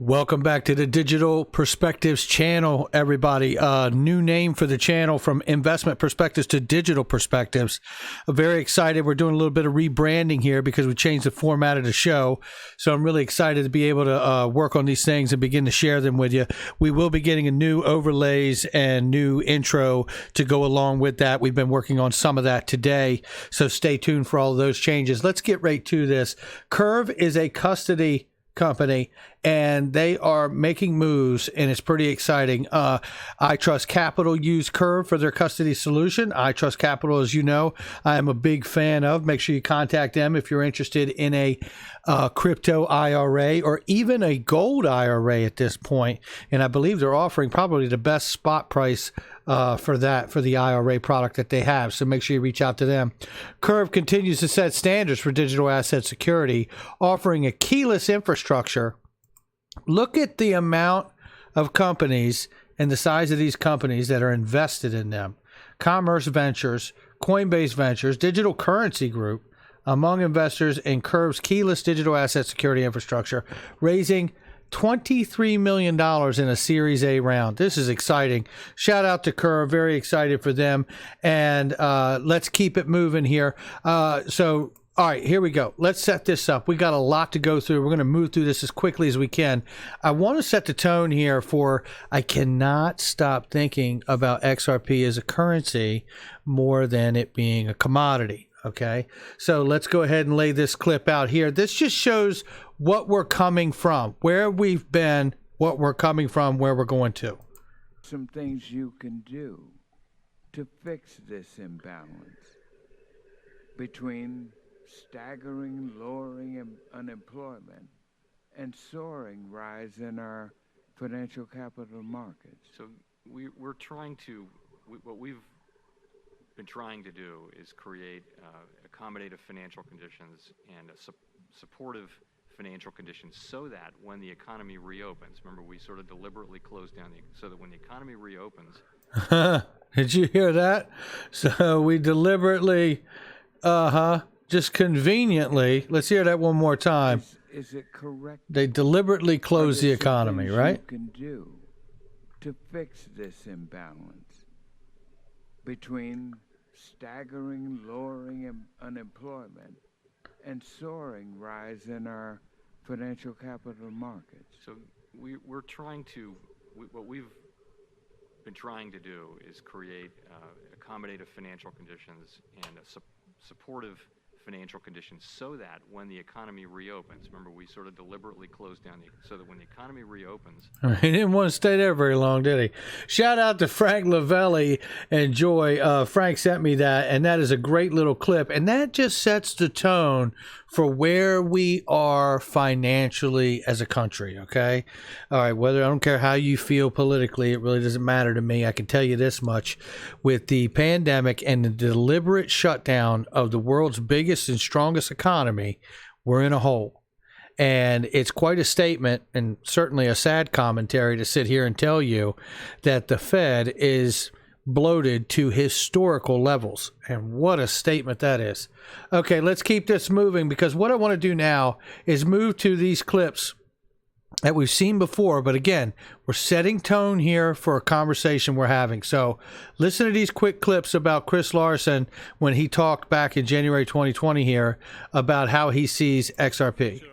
Welcome back to the Digital Perspectives channel, everybody. New name for the channel from Investment Perspectives to Digital Perspectives. Very excited. We're doing a little bit of rebranding here because we changed the format of the show. So I'm really excited to be able to work on these things and begin to share them with you. We will be getting a new overlays and new intro to go along with that. We've been working on some of that today. So stay tuned for all of those changes. Let's get right to this. Curve is a custody company, and they are making moves, and it's pretty exciting. I Trust Capital use Curve for their custody solution. I Trust Capital, as you know, I am a big fan of. Make sure you contact them if you're interested in a crypto IRA or even a gold IRA at this point. And I believe they're offering probably the best spot price for the IRA product that they have. So make sure you reach out to them. Curve continues to set standards for digital asset security, offering a keyless infrastructure. Look at the amount of companies and the size of these companies that are invested in them. Commerce Ventures, Coinbase Ventures, Digital Currency Group, among investors in Curve's keyless digital asset security infrastructure, raising $23 million in a Series A round. This is exciting. Shout out to Curve. Very excited for them. And let's keep it moving here. All right, here we go. Let's set this up. We got a lot to go through. We're going to move through this as quickly as we can. I want to set the tone here for I cannot stop thinking about XRP as a currency more than it being a commodity. Okay, so let's go ahead and lay this clip out here. This just shows what we're coming from, where we've been, what we're coming from, where we're going to. Some things you can do to fix this imbalance between staggering lowering unemployment and soaring rise in our financial capital markets. So we're trying to, what we've been trying to do is create accommodative financial conditions and supportive financial conditions so that when the economy reopens, remember we sort of deliberately closed down so that when the economy reopens. Did you hear that? So we deliberately, just conveniently, let's hear that one more time. Is it correct? They deliberately closed the economy, right? You can do to fix this imbalance between staggering lowering unemployment and soaring rise in our financial capital markets. So we're trying to, what we've been trying to do is create accommodative financial conditions and supportive financial conditions so that when the economy reopens, remember we sort of deliberately closed down so that when the economy reopens. He didn't want to stay there very long, did he? Shout out to Frank Lavelli and Joy. Frank sent me that, and that is a great little clip, and that just sets the tone for where we are financially as a country, okay? All right, I don't care how you feel politically, it really doesn't matter to me. I can tell you this much. With the pandemic and the deliberate shutdown of the world's biggest and strongest economy, we're in a hole. And it's quite a statement and certainly a sad commentary to sit here and tell you that the Fed is bloated to historical levels. And what a statement that is. Okay, let's keep this moving because what I want to do now is move to these clips that we've seen before. But again, we're setting tone here for a conversation we're having. So listen to these quick clips about Chris Larsen when he talked back in January 2020 here about how he sees XRP. Of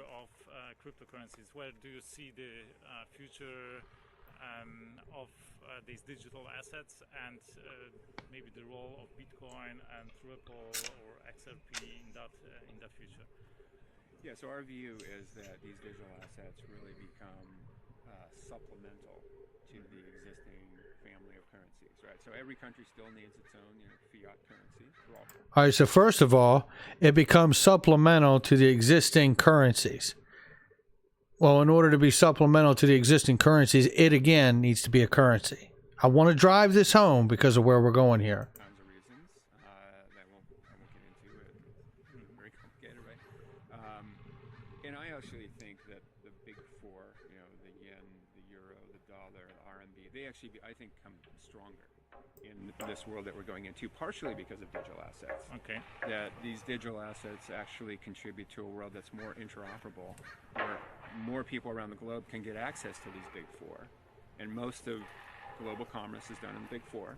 cryptocurrencies, where do you see the future of these digital assets and maybe the role of Bitcoin and Ripple or XRP in that future? Yeah, so our view is that these digital assets really become supplemental to the existing family of currencies, right? So every country still needs its own, fiat currency. All right, so first of all, it becomes supplemental to the existing currencies. Well, in order to be supplemental to the existing currencies, it again needs to be a currency. I want to drive this home because of where we're going here. Tons of reasons that I won't get into it. Very complicated, right? And I actually think that the big four, the yen, the euro, the dollar, the RMB, they actually, I think, come stronger in this world that we're going into, partially because of digital assets. Okay. That these digital assets actually contribute to a world that's more interoperable, where more people around the globe can get access to these big four. And most of global commerce is done in the big four.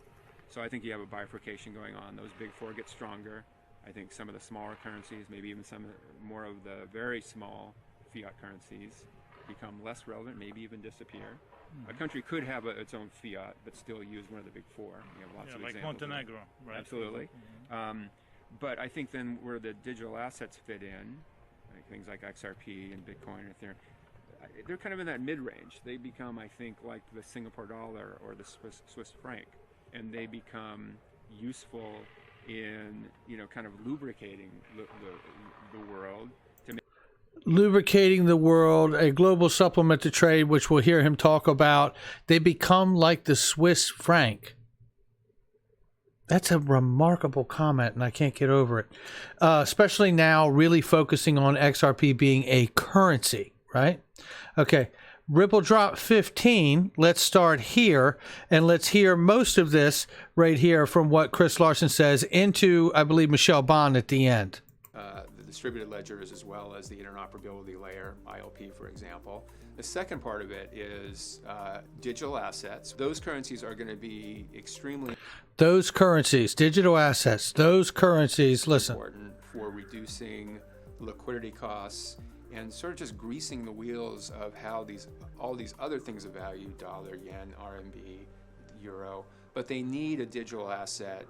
So I think you have a bifurcation going on. Those big four get stronger. I think some of the smaller currencies, maybe even some more of the very small fiat currencies, become less relevant, maybe even disappear. A country could have its own fiat, but still use one of the big four. You have lots of like examples. Montenegro, right? Absolutely. But I think then where the digital assets fit in, like things like XRP and Bitcoin and Ethereum, they're kind of in that mid-range. They become, I think, like the Singapore dollar or the Swiss franc, and they become useful in, kind of lubricating the world. Lubricating the world, a global supplement to trade, which we'll hear him talk about. They become like the Swiss franc. That's a remarkable comment, and I can't get over it. Especially now, really focusing on XRP being a currency, right? Okay, Ripple drop 15. Let's start here, and let's hear most of this right here from what Chris Larsen says into, I believe, Michelle Bond at the end. The distributed ledgers as well as the interoperability layer, ILP, for example. The second part of it is digital assets. Those currencies are going to be extremely Those currencies, digital assets, those currencies, listen. important for reducing liquidity costs and sort of just greasing the wheels of how all these other things of value, dollar, yen, RMB, euro, but they need a digital asset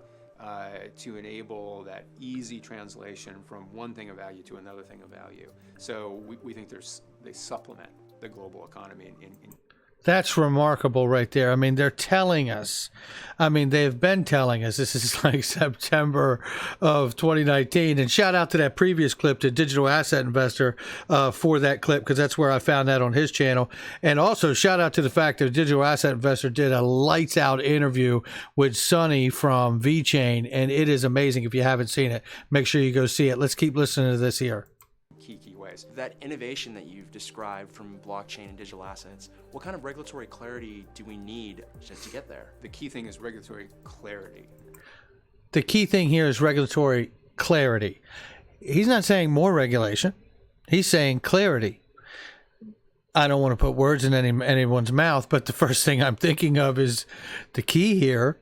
to enable that easy translation from one thing of value to another thing of value. So we think they supplement the global economy. That's remarkable right there. I mean, they're telling us, they've been telling us, this is like September of 2019. And shout out to that previous clip to Digital Asset Investor for that clip, because that's where I found that on his channel. And also shout out to the fact that Digital Asset Investor did a lights out interview with Sonny from VeChain. And it is amazing. If you haven't seen it, make sure you go see it. Let's keep listening to this here. Key ways. That innovation that you've described from blockchain and digital assets, what kind of regulatory clarity do we need to get there? The key thing is regulatory clarity. The key thing here is regulatory clarity. He's not saying more regulation. He's saying clarity. I don't want to put words in anyone's mouth, but the first thing I'm thinking of is the key here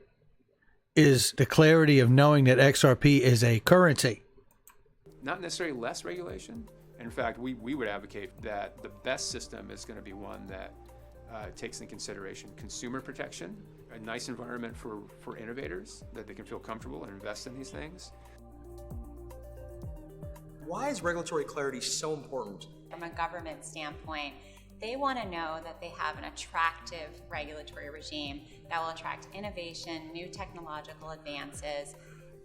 is the clarity of knowing that XRP is a currency. Not necessarily less regulation. In fact, we would advocate that the best system is going to be one that takes into consideration consumer protection, a nice environment for innovators, that they can feel comfortable and invest in these things. Why is regulatory clarity so important? From a government standpoint, they want to know that they have an attractive regulatory regime that will attract innovation, new technological advances.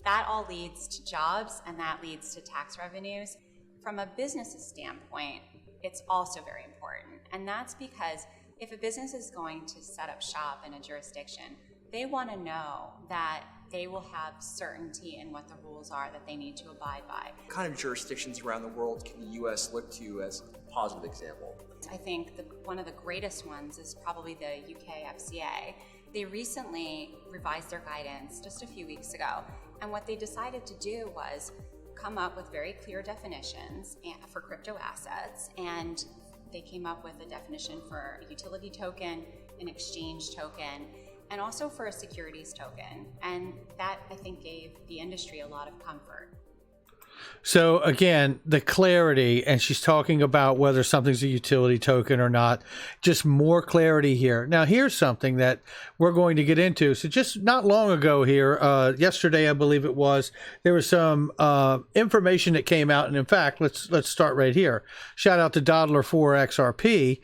That all leads to jobs, and that leads to tax revenues. From a business's standpoint, it's also very important. And that's because if a business is going to set up shop in a jurisdiction, they want to know that they will have certainty in what the rules are that they need to abide by. What kind of jurisdictions around the world can the U.S. look to as a positive example? I think one of the greatest ones is probably the UK FCA. They recently revised their guidance just a few weeks ago, and what they decided to do was come up with very clear definitions for crypto assets, and they came up with a definition for a utility token, an exchange token, and also for a securities token. And that, I think, gave the industry a lot of comfort. So again, the clarity, and she's talking about whether something's a utility token or not, just more clarity here. Now, here's something that we're going to get into. So just not long ago here, yesterday, I believe it was, there was some information that came out. And in fact, let's start right here. Shout out to Dodler4XRP,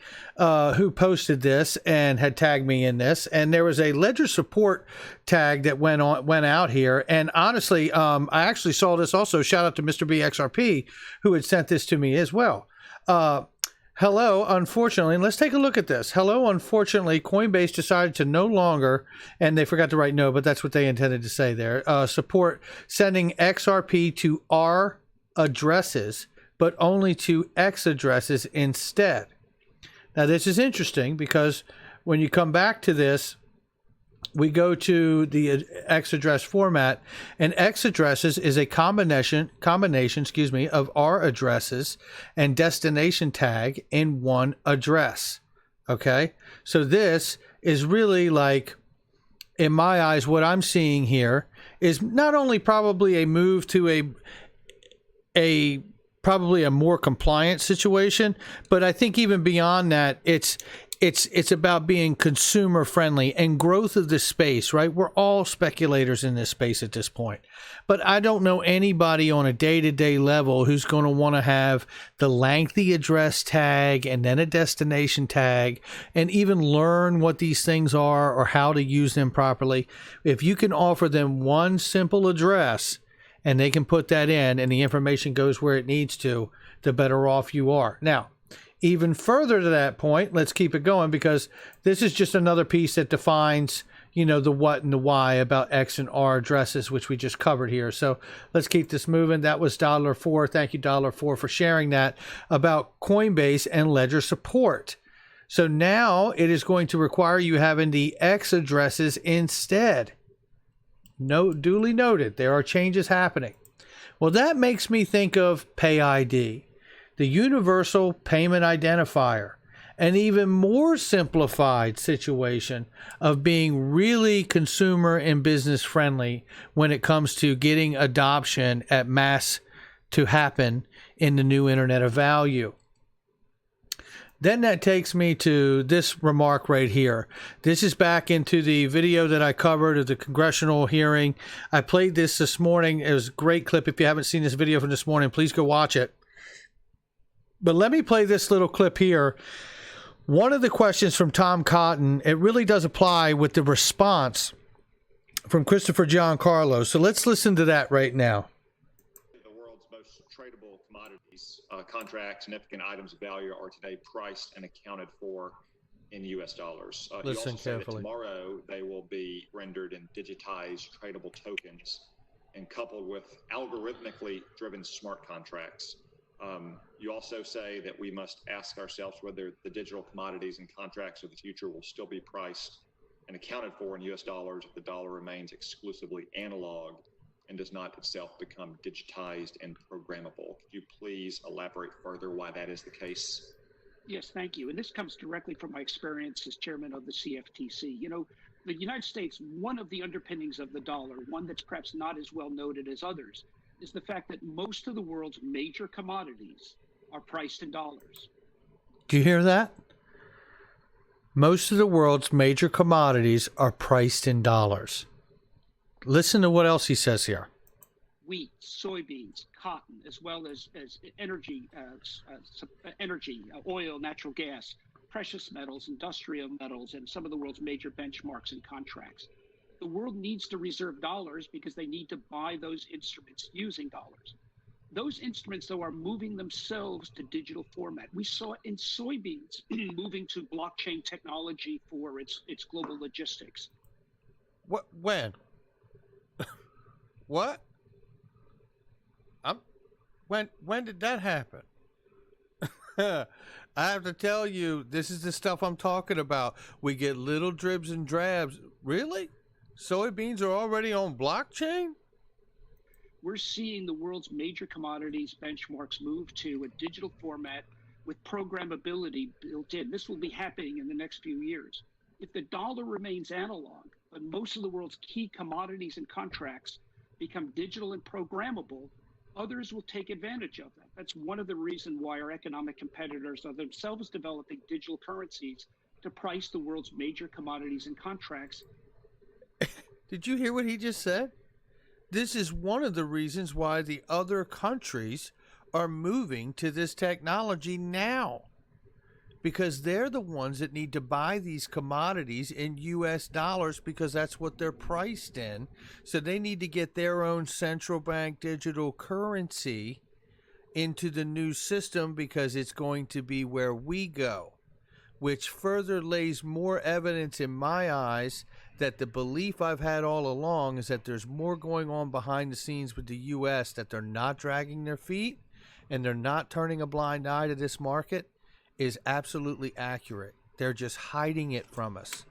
who posted this and had tagged me in this. And there was a ledger support tag that went out here. And honestly, I actually saw this also. Shout out to Mr. BXRP, who had sent this to me as well. Hello, unfortunately, and let's take a look at this. Hello, unfortunately, Coinbase decided to no longer, and they forgot to write no, but that's what they intended to say there, support sending XRP to R addresses, but only to X addresses instead. Now, this is interesting because when you come back to this, we go to the X address format, and X addresses is a combination, of our addresses and destination tag in one address. Okay. So this is really like, in my eyes, what I'm seeing here is not only probably a move to a probably a more compliant situation, but I think even beyond that, it's about being consumer friendly and growth of this space, right? We're all speculators in this space at this point, but I don't know anybody on a day-to-day level who's going to want to have the lengthy address tag and then a destination tag and even learn what these things are or how to use them properly. If you can offer them one simple address and they can put that in and the information goes where it needs to, the better off you are. Now, even further to that point, let's keep it going, because this is just another piece that defines, the what and the why about X and R addresses, which we just covered here. So let's keep this moving. That was $4. Thank you, $4, for sharing that about Coinbase and Ledger support. So now it is going to require you having the X addresses instead. Duly noted, there are changes happening. Well, that makes me think of PayID, the Universal Payment Identifier, an even more simplified situation of being really consumer and business friendly when it comes to getting adoption at mass to happen in the new Internet of Value. Then that takes me to this remark right here. This is back into the video that I covered of the Congressional Hearing. I played this morning. It was a great clip. If you haven't seen this video from this morning, please go watch it. But let me play this little clip here. One of the questions from Tom Cotton, it really does apply with the response from Christopher Giancarlo. So let's listen to that right now. The world's most tradable commodities, contracts, significant items of value are today priced and accounted for in U.S. dollars. Listen you also carefully. Say that tomorrow they will be rendered in digitized tradable tokens and coupled with algorithmically driven smart contracts. You also say that we must ask ourselves whether the digital commodities and contracts of the future will still be priced and accounted for in U.S. dollars if the dollar remains exclusively analog and does not itself become digitized and programmable. Could you please elaborate further why that is the case? Yes, thank you. And this comes directly from my experience as chairman of the CFTC. The United States, one of the underpinnings of the dollar, one that's perhaps not as well noted as others, is the fact that most of the world's major commodities are priced in dollars. Do you hear that? Most of the world's major commodities are priced in dollars. Listen to what else he says here. Wheat, soybeans, cotton, as well as energy, oil, natural gas, precious metals, industrial metals, and some of the world's major benchmarks and contracts. The world needs to reserve dollars because they need to buy those instruments using dollars. Those instruments, though, are moving themselves to digital format. We saw in soybeans moving to blockchain technology for its global logistics. What? When? What? When did that happen? I have to tell you, this is the stuff I'm talking about. We get little dribs and drabs. Really? Soybeans are already on blockchain? We're seeing the world's major commodities benchmarks move to a digital format with programmability built in. This will be happening in the next few years. If the dollar remains analog, but most of the world's key commodities and contracts become digital and programmable, others will take advantage of that. That's one of the reasons why our economic competitors are themselves developing digital currencies to price the world's major commodities and contracts. Did you hear what he just said? This is one of the reasons why the other countries are moving to this technology now, because they're the ones that need to buy these commodities in U.S. dollars because that's what they're priced in. So they need to get their own central bank digital currency into the new system because it's going to be where we go, which further lays more evidence in my eyes that the belief I've had all along is that there's more going on behind the scenes with the U.S., that they're not dragging their feet and they're not turning a blind eye to this market is absolutely accurate. They're just hiding it from us.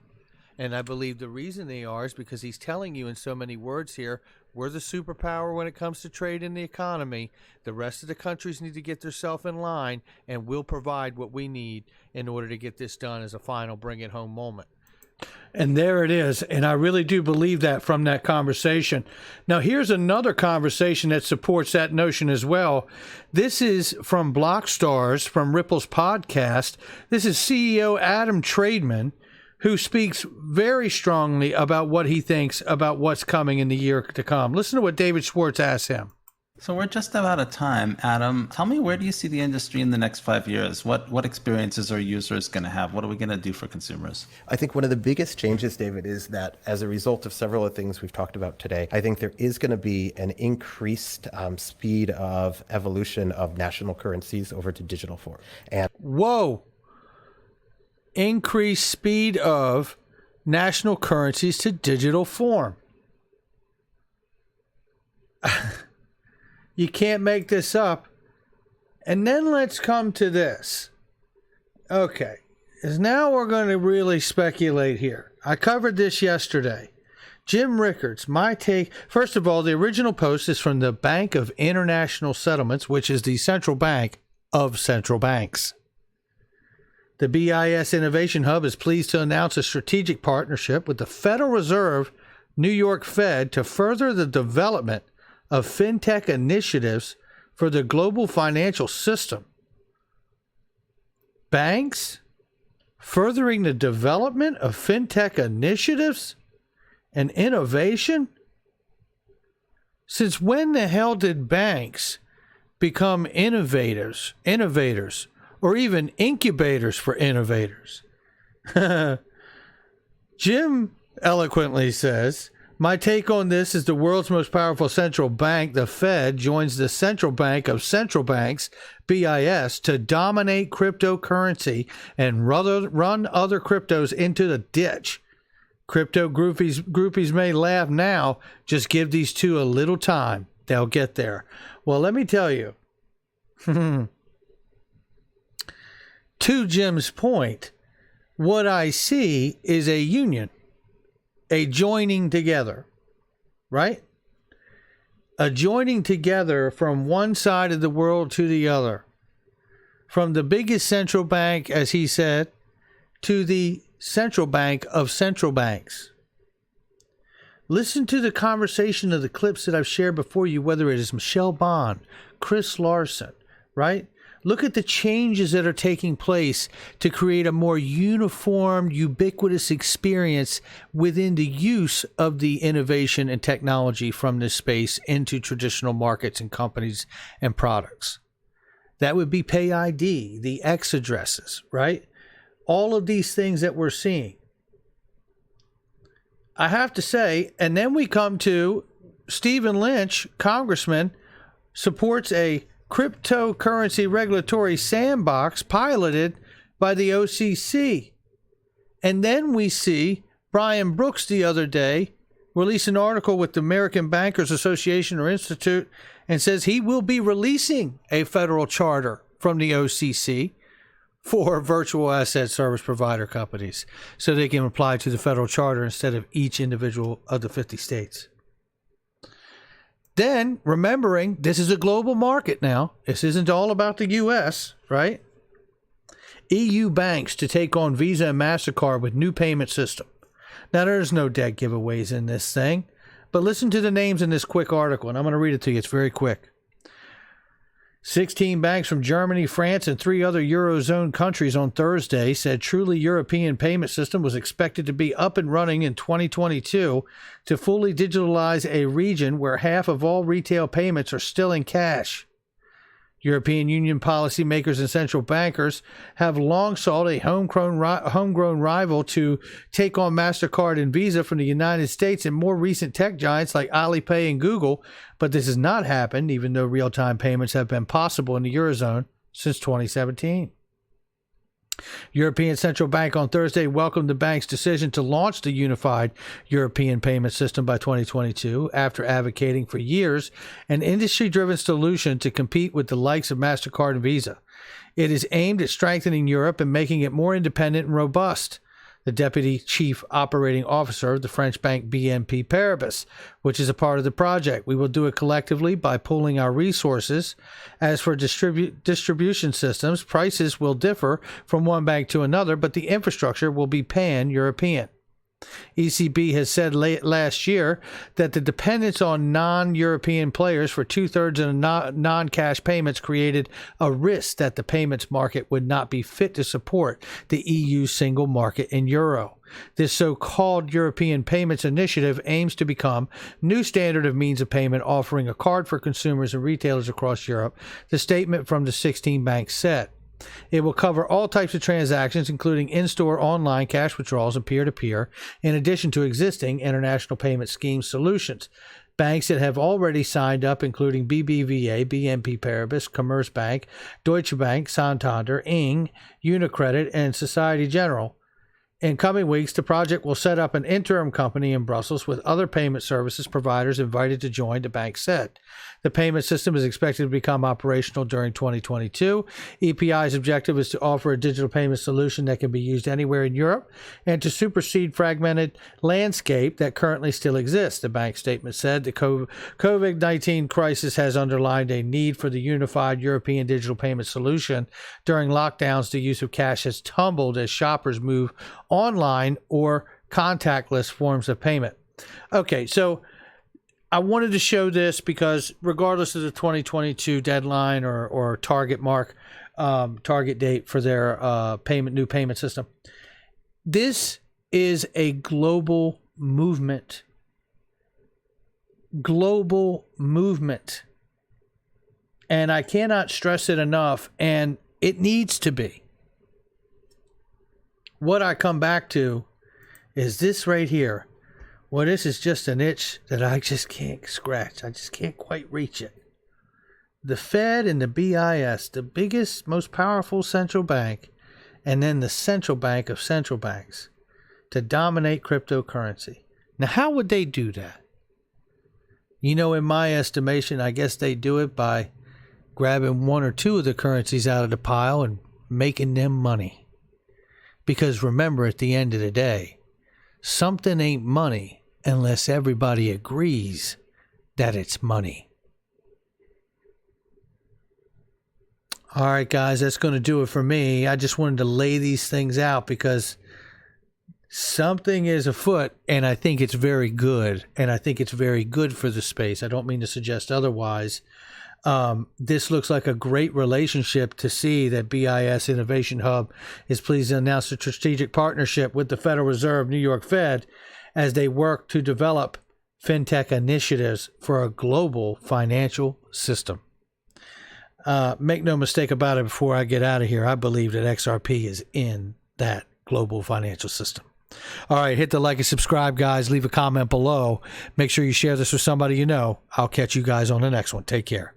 And I believe the reason they are is because he's telling you in so many words here, we're the superpower when it comes to trade in the economy. The rest of the countries need to get themselves in line, and we'll provide what we need in order to get this done as a final bring-it-home moment. And there it is. And I really do believe that from that conversation. Now, here's another conversation that supports that notion as well. This is from Blockstars, from Ripple's podcast. This is CEO Adam Trademan, who speaks very strongly about what he thinks about what's coming in the year to come. Listen to what David Schwartz asked him. So we're just about out of time. Adam, tell me, where do you see the industry in the next 5 years? What experiences are users going to have? What are we going to do for consumers? I think one of the biggest changes, David, is that as a result of several of the things we've talked about today, I think there is going to be an increased speed of evolution of national currencies over to digital form. And whoa! Increased speed of national currencies to digital form. You can't make this up. And then let's come to this. Okay, is now we're going to really speculate here. I covered this yesterday. Jim Rickards, my take. First of all, the original post is from the Bank of International Settlements, which is the central bank of central banks. The BIS Innovation Hub is pleased to announce a strategic partnership with the Federal Reserve, New York Fed, to further the development of fintech initiatives for the global financial system. Banks furthering the development of fintech initiatives and innovation? Since when the hell did banks become innovators, or even incubators for innovators? Jim eloquently says, my take on this is the world's most powerful central bank, the Fed, joins the central bank of central banks, BIS, to dominate cryptocurrency and run other cryptos into the ditch. Crypto groupies may laugh now. Just give these two a little time. They'll get there. Well, let me tell you. To Jim's point, what I see is a union, a joining together, right? A joining together from one side of the world to the other. From the biggest central bank, as he said, to the central bank of central banks. Listen to the conversation of the clips that I've shared before you, whether it is Michelle Bond, Chris Larsen, right? Look at the changes that are taking place to create a more uniform, ubiquitous experience within the use of the innovation and technology from this space into traditional markets and companies and products. That would be Pay ID, the X addresses, right? All of these things that we're seeing. I have to say, and then we come to Stephen Lynch, congressman, supports a cryptocurrency regulatory sandbox piloted by the OCC. And then we see Brian Brooks the other day release an article with the American Bankers Association or Institute and says he will be releasing a federal charter from the OCC for virtual asset service provider companies so they can apply to the federal charter instead of each individual of the 50 states. Then, remembering this is a global market now, this isn't all about the U.S., right? EU banks to take on Visa and MasterCard with new payment system. Now, there's no dead giveaways in this thing, but listen to the names in this quick article, and I'm going to read it to you. It's very quick. 16 banks from Germany, France, and 3 other Eurozone countries on Thursday said Truly European payment system was expected to be up and running in 2022 to fully digitalize a region where half of all retail payments are still in cash. European Union policymakers and central bankers have long sought a homegrown rival to take on MasterCard and Visa from the United States and more recent tech giants like Alipay and Google, but this has not happened, even though real-time payments have been possible in the Eurozone since 2017. European Central Bank on Thursday welcomed the bank's decision to launch the unified European payment system by 2022 after advocating for years an industry-driven solution to compete with the likes of MasterCard and Visa. It is aimed at strengthening Europe and making it more independent and robust. the deputy chief operating officer of the French bank BNP Paribas, which is a part of the project. We will do it collectively by pooling our resources. As for distribution systems, prices will differ from one bank to another, but the infrastructure will be pan-European. ECB has said late last year that the dependence on non-European players for 2/3 of non-cash payments created a risk that the payments market would not be fit to support the EU single market in euro. This so-called European Payments Initiative aims to become new standard of means of payment, offering a card for consumers and retailers across Europe, the statement from the 16 banks said. It will cover all types of transactions, including in-store, online, cash withdrawals, and peer-to-peer, in addition to existing international payment scheme solutions. Banks that have already signed up, including BBVA, BNP Paribas, Commerzbank, Deutsche Bank, Santander, ING, Unicredit, and Societe Generale. In coming weeks, the project will set up an interim company in Brussels with other payment services providers invited to join, the bank said. The payment system is expected to become operational during 2022. EPI's objective is to offer a digital payment solution that can be used anywhere in Europe and to supersede fragmented landscape that currently still exists, the bank statement said. The COVID-19 crisis has underlined a need for the unified European digital payment solution. During lockdowns, the use of cash has tumbled as shoppers move online or contactless forms of payment. Okay, so I wanted to show this because regardless of the 2022 deadline or target date for their new payment system, this is a global movement. Global movement. And I cannot stress it enough, and it needs to be. What I come back to is this right here. Well, this is just an itch that I just can't scratch. I just can't quite reach it. The Fed and the BIS, the biggest, most powerful central bank, and then the central bank of central banks to dominate cryptocurrency. Now, how would they do that? You know, in my estimation, I guess they do it by grabbing one or two of the currencies out of the pile and making them money. Because remember, at the end of the day, something ain't money unless everybody agrees that it's money. All right, guys, that's going to do it for me. I just wanted to lay these things out because something is afoot, and I think it's very good. And I think it's very good for the space. I don't mean to suggest otherwise. This looks like a great relationship to see that BIS Innovation Hub is pleased to announce a strategic partnership with the Federal Reserve New York Fed as they work to develop fintech initiatives for a global financial system. Make no mistake about it, before I get out of here, I believe that XRP is in that global financial system. All right, hit the like and subscribe, guys. Leave a comment below. Make sure you share this with somebody you know. I'll catch you guys on the next one. Take care.